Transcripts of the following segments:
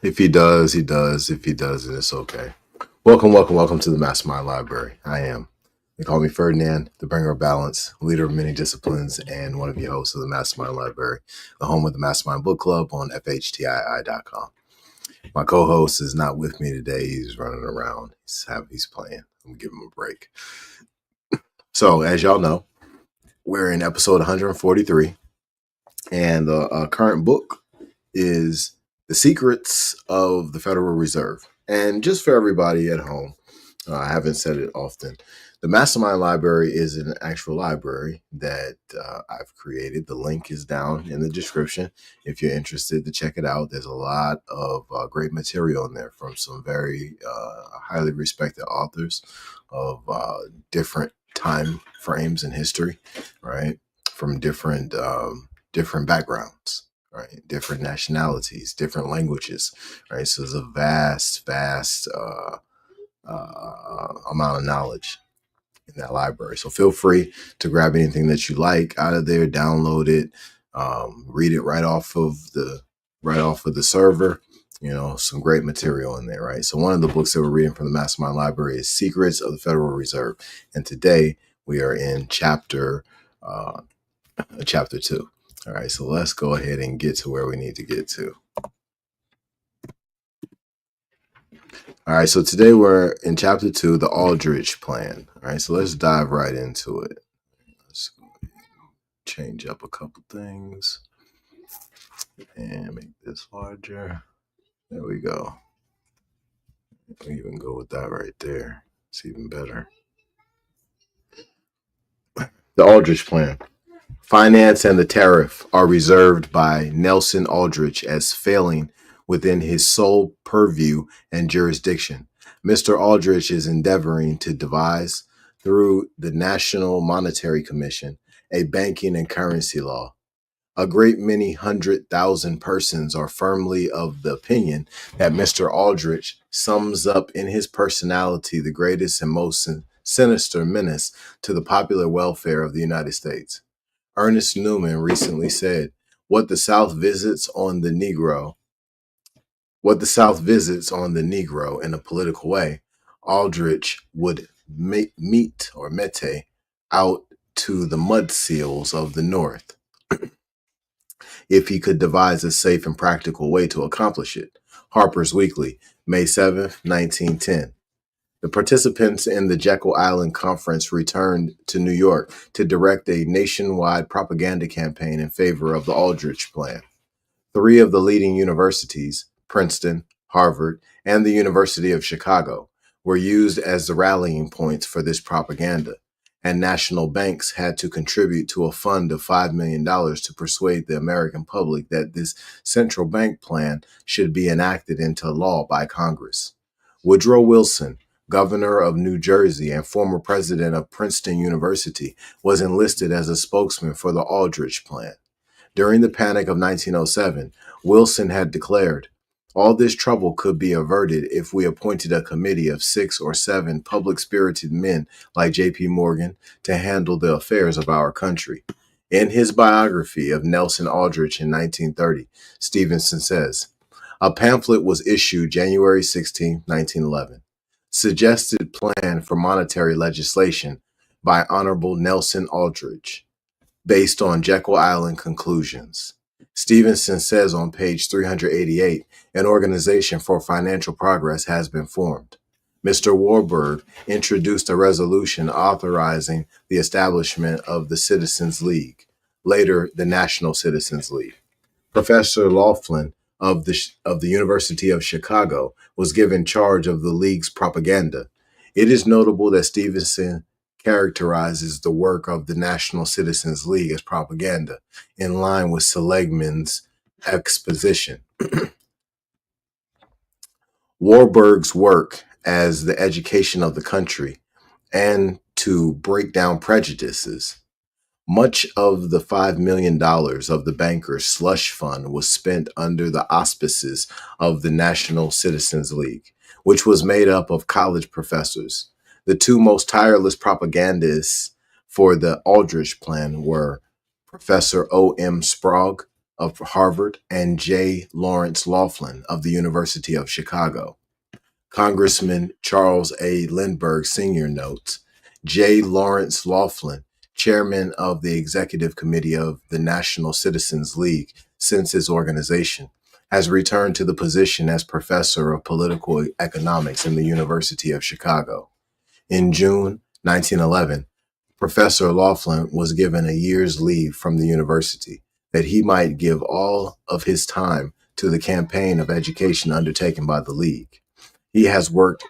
If he does, he does. If he doesn't, it's okay. Welcome to the MasterMind Library. I am. They call me Ferdinand, the bringer of balance, leader of many disciplines, and one of your hosts of the MasterMind Library, the home of the MasterMind Book Club on FHTII.com. My co-host is not with me today. He's running around. He's playing. I'm gonna give him a break. So, as y'all know, we're in episode 143, and the current book is The Secrets of the Federal Reserve. And just for everybody at home, I haven't said it often, the MasterMind Library is an actual library that I've created. The link is down in the description if you're interested to check it out. There's a lot of great material in there from some very highly respected authors of different time frames in history, right? From different backgrounds, right? Different nationalities, different languages, right? So there's a vast amount of knowledge in that library. So feel free to grab anything that you like out of there, download it, read it right off of the server. You know, some great material in there, right? So one of the books that we're reading from the MasterMind Library is Secrets of the Federal Reserve, and today we are in chapter 2. All right, so let's go ahead and get to where we need to get to. All right, so today we're in chapter 2, the Aldrich Plan. All right, so let's dive right into it. Let's change up a couple things and make this larger. There we go. We even go with that right there. It's even better. The Aldrich Plan. Finance and the tariff are reserved by Nelson Aldrich as failing within his sole purview and jurisdiction. Mr. Aldrich is endeavoring to devise, through the National Monetary Commission, a banking and currency law. A great many 100,000 persons are firmly of the opinion that Mr. Aldrich sums up in his personality the greatest and most sinister menace to the popular welfare of the United States. Ernest Newman recently said, what the South visits on the Negro in a political way, Aldrich would mete out to the mud seals of the North if he could devise a safe and practical way to accomplish it. Harper's Weekly, May 7th, 1910. The participants in the Jekyll Island Conference returned to New York to direct a nationwide propaganda campaign in favor of the Aldrich Plan. 3 of the leading universities, Princeton, Harvard, and the University of Chicago, were used as the rallying points for this propaganda, and national banks had to contribute to a fund of $5 million to persuade the American public that this central bank plan should be enacted into law by Congress. Woodrow Wilson, governor of New Jersey and former president of Princeton University, was enlisted as a spokesman for the Aldrich Plan. During the Panic of 1907, Wilson had declared, all this trouble could be averted if we appointed a committee of 6 or 7 public-spirited men like J.P. Morgan to handle the affairs of our country. In his biography of Nelson Aldrich in 1930, Stevenson says, a pamphlet was issued January 16, 1911. Suggested plan for monetary legislation by Honorable Nelson Aldrich, based on Jekyll Island conclusions. Stevenson says on page 388, an organization for financial progress has been formed. Mr. Warburg introduced a resolution authorizing the establishment of the Citizens League, later the National Citizens League. Professor Laughlin of the University of Chicago was given charge of the League's propaganda. It is notable that Stevenson characterizes the work of the National Citizens League as propaganda, in line with Seligman's exposition. Warburg's work as the education of the country and to break down prejudices. Much of the $5 million of the bankers' slush fund was spent under the auspices of the National Citizens League, which was made up of college professors. The 2 most tireless propagandists for the Aldrich Plan were Professor O.M. Sprague of Harvard and J. Lawrence Laughlin of the University of Chicago. Congressman Charles A. Lindbergh Sr. notes, J. Lawrence Laughlin, chairman of the executive committee of the National Citizens League since its organization, has returned to the position as professor of political economics in the University of Chicago. In June 1911, Professor Laughlin was given a year's leave from the university that he might give all of his time to the campaign of education undertaken by the League. He has worked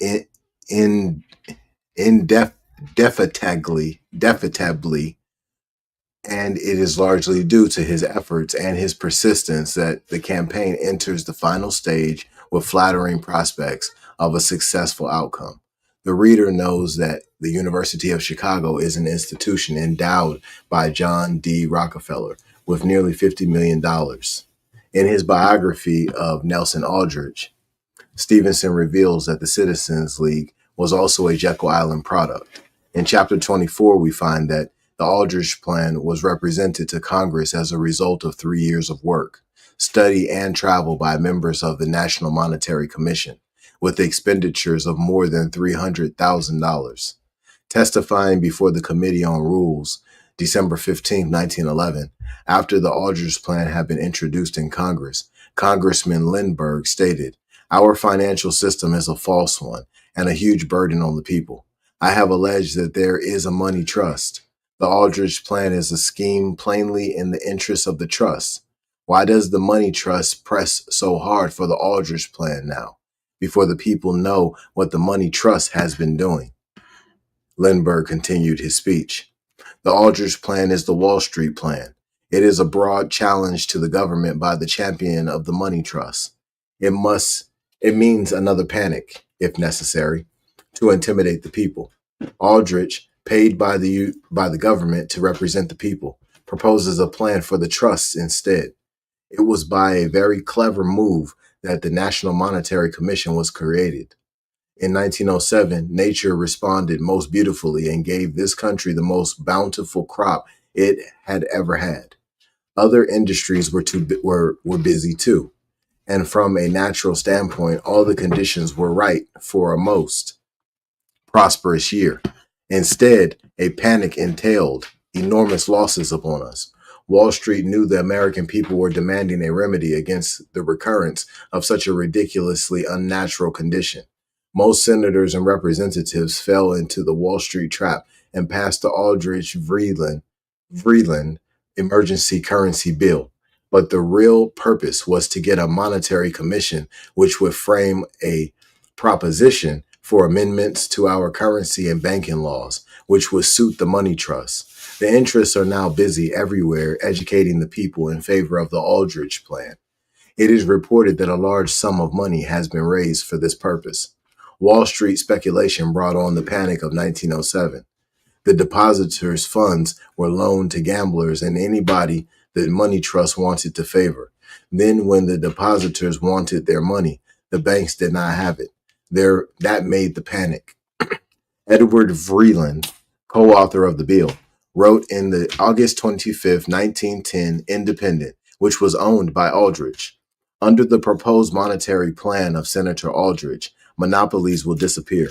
indefatigably, and it is largely due to his efforts and his persistence that the campaign enters the final stage with flattering prospects of a successful outcome. The reader knows that the University of Chicago is an institution endowed by John D. Rockefeller with nearly $50 million. In his biography of Nelson Aldrich, Stevenson reveals that the Citizens League was also a Jekyll Island product. In Chapter 24, we find that the Aldrich Plan was represented to Congress as a result of 3 years of work, study, and travel by members of the National Monetary Commission, with expenditures of more than $300,000. Testifying before the Committee on Rules, December 15, 1911, after the Aldrich Plan had been introduced in Congress, Congressman Lindbergh stated, "Our financial system is a false one and a huge burden on the people. I have alleged that there is a money trust. The Aldrich Plan is a scheme plainly in the interest of the trust. Why does the money trust press so hard for the Aldrich Plan now, before the people know what the money trust has been doing?" Lindbergh continued his speech. The Aldrich Plan is the Wall Street Plan. It is a broad challenge to the government by the champion of the money trust. It means another panic, if necessary, to intimidate the people. Aldrich, paid by the government to represent the people, proposes a plan for the trusts instead. It was by a very clever move that the National Monetary Commission was created. In 1907, nature responded most beautifully and gave this country the most bountiful crop it had ever had. Other industries were busy too, and from a natural standpoint, all the conditions were right for a most prosperous year. Instead, a panic entailed enormous losses upon us. Wall Street knew the American people were demanding a remedy against the recurrence of such a ridiculously unnatural condition. Most senators and representatives fell into the Wall Street trap and passed the Aldrich-Vreeland emergency currency bill. But the real purpose was to get a monetary commission which would frame a proposition for amendments to our currency and banking laws, which would suit the money trust. The interests are now busy everywhere educating the people in favor of the Aldrich Plan. It is reported that a large sum of money has been raised for this purpose. Wall Street speculation brought on the panic of 1907. The depositors' funds were loaned to gamblers and anybody the money trust wanted to favor. Then when the depositors wanted their money, the banks did not have it. That made the panic. Edward Vreeland, co-author of the bill, wrote in the August 25, 1910 Independent, which was owned by Aldrich. Under the proposed monetary plan of Senator Aldrich, monopolies will disappear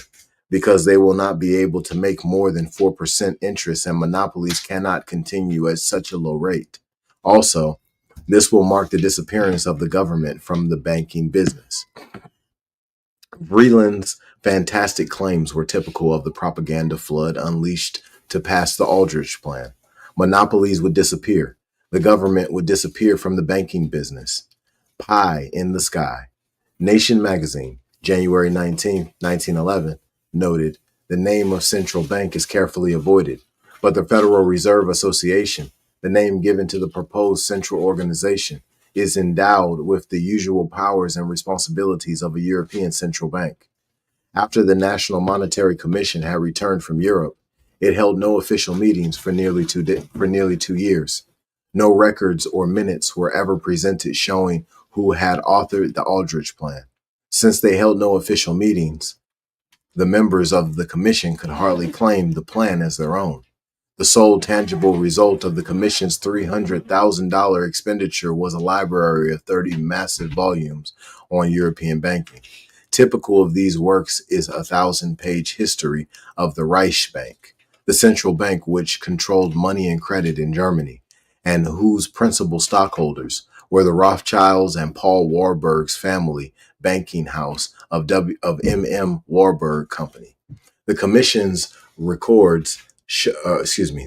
because they will not be able to make more than 4% interest, and monopolies cannot continue at such a low rate. Also, this will mark the disappearance of the government from the banking business. Vreeland's fantastic claims were typical of the propaganda flood unleashed to pass the Aldrich Plan. Monopolies would disappear. The government would disappear from the banking business. Pie in the sky. Nation magazine, January 19, 1911, noted, "The name of central bank is carefully avoided, but the Federal Reserve Association, the name given to the proposed central organization, is endowed with the usual powers and responsibilities of a European central bank." After the National Monetary Commission had returned from Europe, it held no official meetings for nearly 2 years. No records or minutes were ever presented showing who had authored the Aldrich Plan. Since they held no official meetings, the members of the commission could hardly claim the plan as their own. The sole tangible result of the Commission's $300,000 expenditure was a library of 30 massive volumes on European banking. Typical of these works is a 1,000-page history of the Reichsbank, the central bank which controlled money and credit in Germany, and whose principal stockholders were the Rothschilds and Paul Warburg's family banking house of M.M. Warburg Company. The Commission's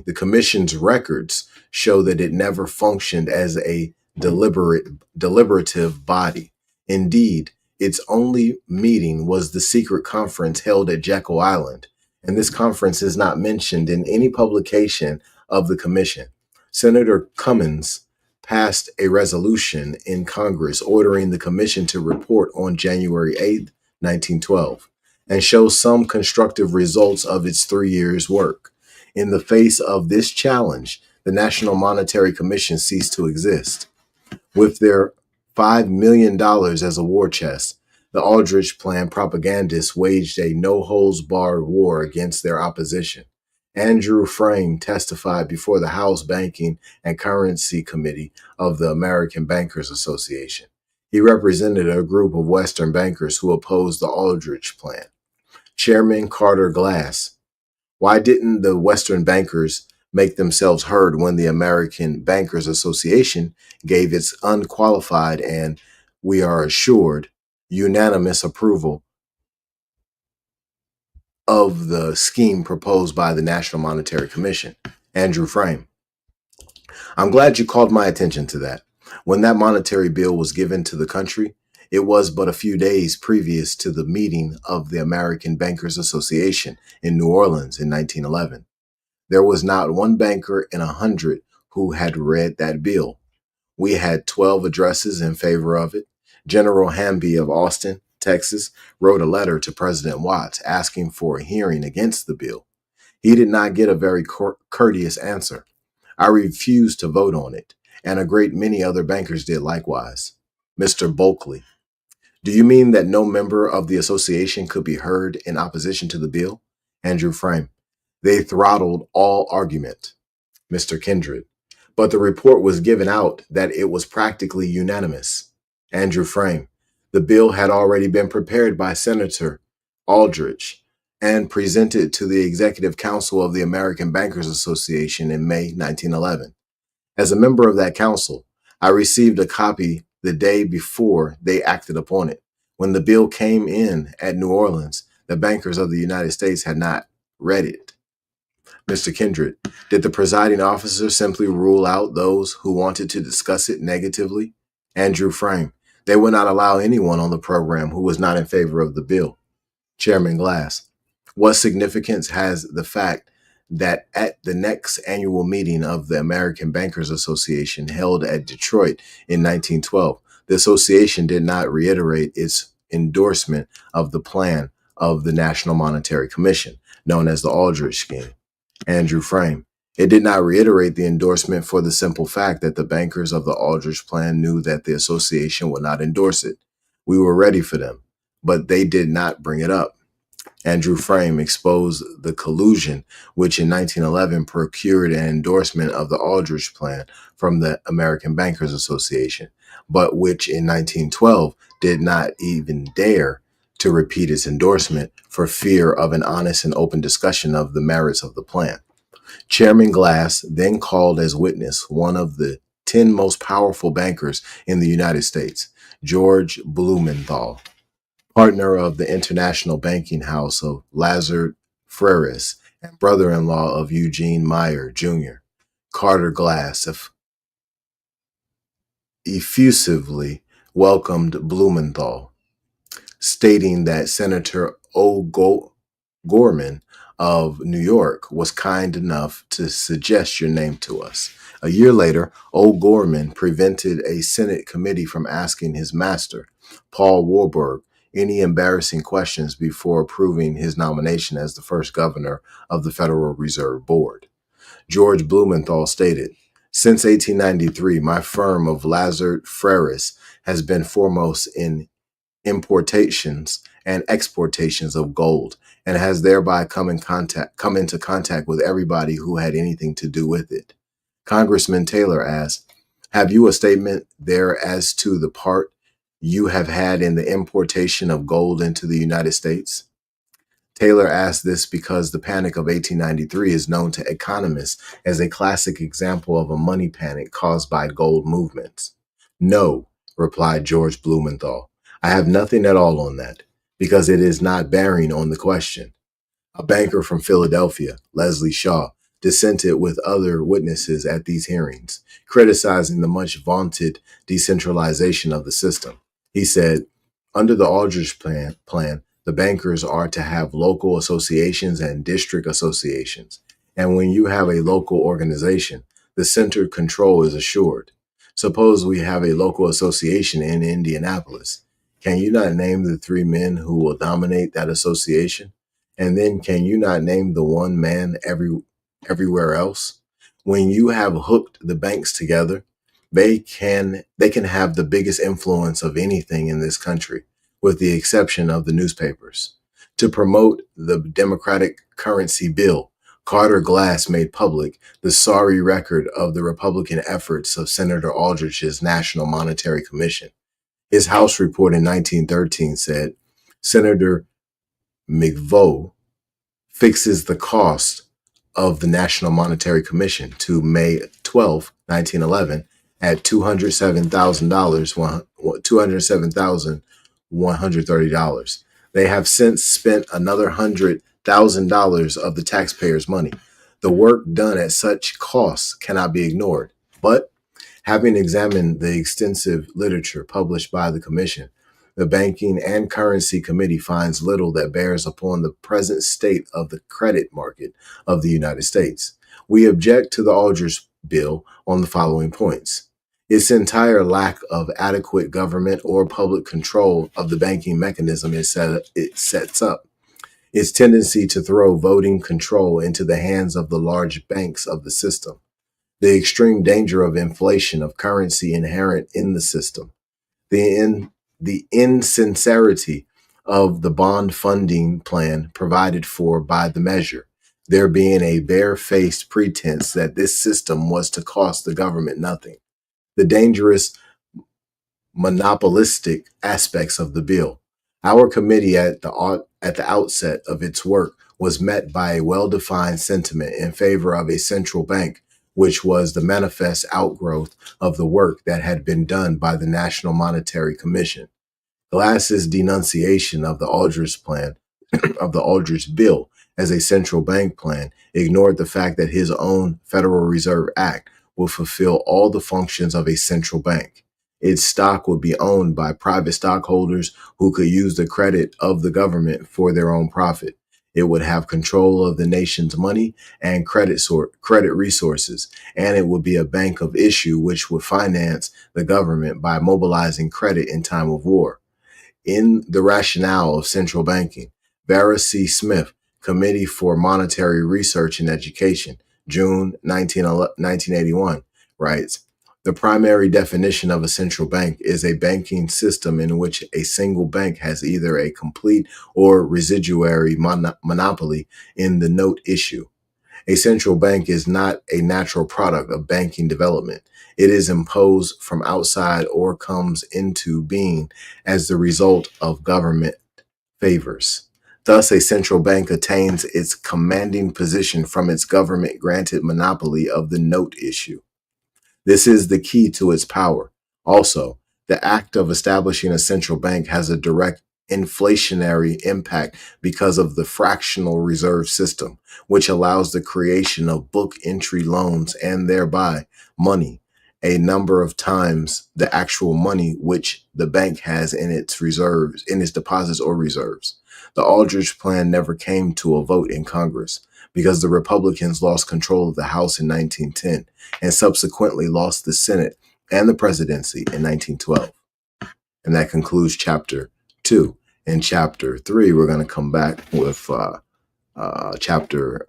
the Commission's records show that it never functioned as a deliberative body. Indeed, its only meeting was the secret conference held at Jekyll Island, and this conference is not mentioned in any publication of the Commission. Senator Cummins passed a resolution in Congress ordering the Commission to report on January 8, 1912, and show some constructive results of its 3 years' work. In the face of this challenge, the National Monetary Commission ceased to exist. With their $5 million as a war chest, the Aldrich Plan propagandists waged a no-holds-barred war against their opposition. Andrew Frame testified before the House Banking and Currency Committee of the American Bankers Association. He represented a group of Western bankers who opposed the Aldrich Plan. Chairman Carter Glass: why didn't the Western bankers make themselves heard when the American Bankers Association gave its unqualified and, we are assured, unanimous approval of the scheme proposed by the National Monetary Commission? Andrew Frame: I'm glad you called my attention to that. When that monetary bill was given to the country, it was but a few days previous to the meeting of the American Bankers Association in New Orleans in 1911. There was not one banker in 100 who had read that bill. We had 12 addresses in favor of it. General Hamby of Austin, Texas, wrote a letter to President Watts asking for a hearing against the bill. He did not get a very courteous answer. I refused to vote on it, and a great many other bankers did likewise. Mr. Bulkley: do you mean that no member of the association could be heard in opposition to the bill? Andrew Frame: they throttled all argument. Mr. Kindred: but the report was given out that it was practically unanimous. Andrew Frame: the bill had already been prepared by Senator Aldrich and presented to the Executive Council of the American Bankers Association in May 1911. As a member of that council, I received a copy the day before they acted upon it. When the bill came in at New Orleans, the bankers of the United States had not read it. Mr. Kindred: did the presiding officer simply rule out those who wanted to discuss it negatively? Andrew Frame: they would not allow anyone on the program who was not in favor of the bill. Chairman Glass: what significance has the fact that at the next annual meeting of the American Bankers Association held at Detroit in 1912, the association did not reiterate its endorsement of the plan of the National Monetary Commission, known as the Aldrich Scheme? Andrew Frame: it did not reiterate the endorsement for the simple fact that the bankers of the Aldrich Plan knew that the association would not endorse it. We were ready for them, but they did not bring it up. Andrew Frame exposed the collusion which in 1911 procured an endorsement of the Aldrich Plan from the American Bankers Association, but which in 1912 did not even dare to repeat its endorsement for fear of an honest and open discussion of the merits of the plan. Chairman Glass then called as witness one of the 10 most powerful bankers in the United States, George Blumenthal, partner of the international banking house of Lazard Freres and brother-in-law of Eugene Meyer, Jr. Carter Glass effusively welcomed Blumenthal, stating that Senator O'Gorman of New York was kind enough to suggest your name to us. A year later, O'Gorman prevented a Senate committee from asking his master, Paul Warburg, any embarrassing questions before approving his nomination as the first governor of the Federal Reserve Board. George Blumenthal stated, since 1893, my firm of Lazard Freres has been foremost in importations and exportations of gold, and has thereby come into contact with everybody who had anything to do with it. Congressman Taylor asked, "Have you a statement there as to the part you have had in the importation of gold into the United States?" Taylor asked this because the Panic of 1893 is known to economists as a classic example of a money panic caused by gold movements. "No," replied George Blumenthal, "I have nothing at all on that, because it is not bearing on the question." A banker from Philadelphia, Leslie Shaw, dissented with other witnesses at these hearings, criticizing the much vaunted decentralization of the system. He said, "Under the Aldrich plan, the bankers are to have local associations and district associations. And when you have a local organization, the centered control is assured. Suppose we have a local association in Indianapolis. Can you not name the three men who will dominate that association? And then can you not name the one man everywhere else? When you have hooked the banks together, they can have the biggest influence of anything in this country, with the exception of the newspapers. To promote the Democratic currency bill, Carter Glass made public the sorry record of the Republican efforts of Senator Aldrich's National Monetary Commission. His House report in 1913 said, "Senator McVeigh fixes the cost of the National Monetary Commission to May 12, 1911, at $207,130. They have since spent another $100,000 of the taxpayers' money. The work done at such costs cannot be ignored. But having examined the extensive literature published by the Commission, the Banking and Currency Committee finds little that bears upon the present state of the credit market of the United States. We object to the Aldrich bill on the following points: its entire lack of adequate government or public control of the banking mechanism it sets up, its tendency to throw voting control into the hands of the large banks of the system, the extreme danger of inflation of currency inherent in the system, the insincerity of the bond funding plan provided for by the measure, there being a barefaced pretense that this system was to cost the government nothing, the dangerous monopolistic aspects of the bill. Our committee at the outset of its work was met by a well-defined sentiment in favor of a central bank, which was the manifest outgrowth of the work that had been done by the National Monetary Commission. Glass's denunciation of the Aldrich plan, of the Aldrich bill as a central bank plan, ignored the fact that his own Federal Reserve Act would fulfill all the functions of a central bank. Its stock would be owned by private stockholders who could use the credit of the government for their own profit. It would have control of the nation's money and credit resources, and it would be a bank of issue which would finance the government by mobilizing credit in time of war. In the rationale of central banking, Vera C. Smith, Committee for Monetary Research and Education, June 1981, writes, "The primary definition of a central bank is a banking system in which a single bank has either a complete or residuary monopoly in the note issue. A central bank is not a natural product of banking development. It is imposed from outside or comes into being as the result of government favors. Thus, a central bank attains its commanding position from its government-granted monopoly of the note issue. This is the key to its power. Also, the act of establishing a central bank has a direct inflationary impact because of the fractional reserve system, which allows the creation of book entry loans and thereby money a number of times the actual money which the bank has in its reserves, in its deposits or reserves. The Aldrich plan never came to a vote in Congress because the Republicans lost control of the House in 1910 and subsequently lost the Senate and the presidency in 1912. And that concludes chapter 2. In chapter 3, we're going to come back with in chapter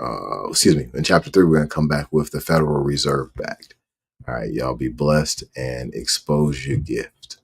3, we're going to come back with the Federal Reserve Act. All right, y'all be blessed and expose your gift.